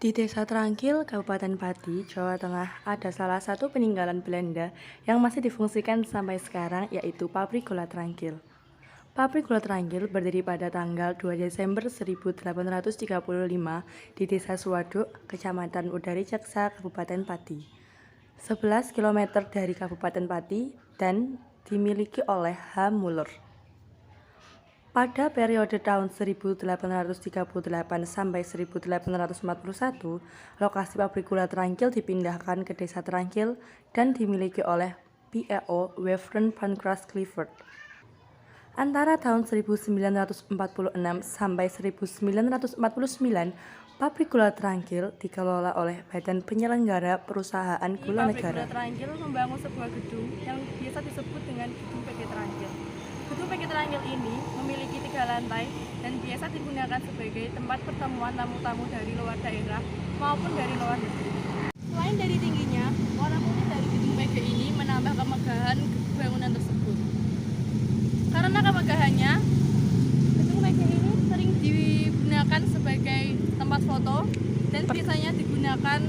Di Desa Trangkil, Kabupaten Pati, Jawa Tengah, ada salah satu peninggalan Belanda yang masih difungsikan sampai sekarang, yaitu Pabrik Gula Trangkil. Pabrik Gula Trangkil berdiri pada tanggal 2 Desember 1835 di Desa Suwaduk, Kecamatan Udari Ceksa, Kabupaten Pati, 11 km dari Kabupaten Pati, dan dimiliki oleh H. Muller. Pada periode tahun 1838 sampai 1841, lokasi pabrik gula Trangkil dipindahkan ke Desa Trangkil dan dimiliki oleh P.E.O. Waveren Pancras Clifford. Antara tahun 1946 sampai 1949, pabrik gula Trangkil dikelola oleh Badan Penyelenggara Perusahaan Gula Negara. Pabrik Gula Trangkil membangun sebuah gedung yang biasa disebut dengan Gedung PT Trangkil. Gedung PT Trangkil ini memiliki 3 lantai dan biasa digunakan sebagai tempat pertemuan tamu-tamu dari luar daerah maupun dari luar negeri. Selain dari tingginya, warna putih dari gedung PG ini menambah kemegahan bangunan tersebut. Karena kemegahannya, gedung PG ini sering digunakan sebagai tempat foto dan biasanya digunakan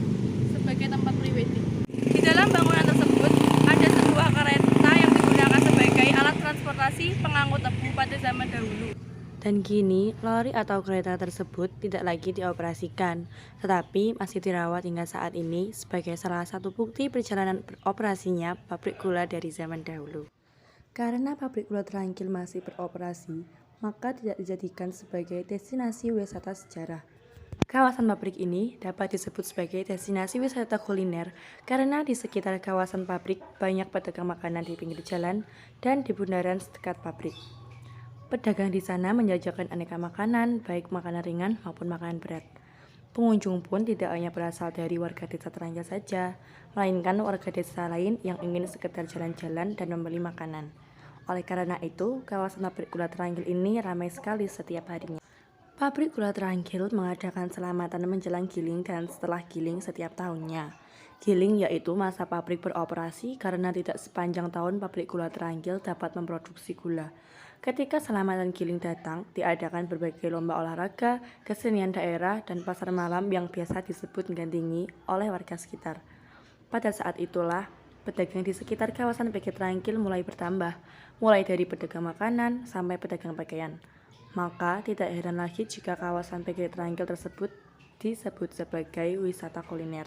sebagai tempat prewedding. Di dalam bangunan tersebut ada sebuah kereta yang digunakan sebagai alat transportasi pengangkut tebu pada zaman dahulu. Dan kini, lori atau kereta tersebut tidak lagi dioperasikan, tetapi masih dirawat hingga saat ini sebagai salah satu bukti perjalanan beroperasinya pabrik gula dari zaman dahulu. Karena pabrik gula Trangkil masih beroperasi, maka tidak dijadikan sebagai destinasi wisata sejarah. Kawasan pabrik ini dapat disebut sebagai destinasi wisata kuliner karena di sekitar kawasan pabrik banyak pedagang makanan di pinggir jalan dan di bundaran dekat pabrik. Pedagang di sana menjajakan aneka makanan, baik makanan ringan maupun makanan berat. Pengunjung pun tidak hanya berasal dari warga desa Trangkil saja, melainkan warga desa lain yang ingin sekedar jalan-jalan dan membeli makanan. Oleh karena itu, kawasan pabrik gula Trangkil ini ramai sekali setiap harinya. Pabrik gula Trangkil mengadakan selamatan menjelang giling dan setelah giling setiap tahunnya. Giling yaitu masa pabrik beroperasi karena tidak sepanjang tahun pabrik gula Trangkil dapat memproduksi gula. Ketika selamatan giling datang, diadakan berbagai lomba olahraga, kesenian daerah, dan pasar malam yang biasa disebut gandingi oleh warga sekitar. Pada saat itulah, pedagang di sekitar kawasan PG Trangkil mulai bertambah, mulai dari pedagang makanan sampai pedagang pakaian. Maka tidak heran lagi jika kawasan PG Trangkil tersebut disebut sebagai wisata kuliner.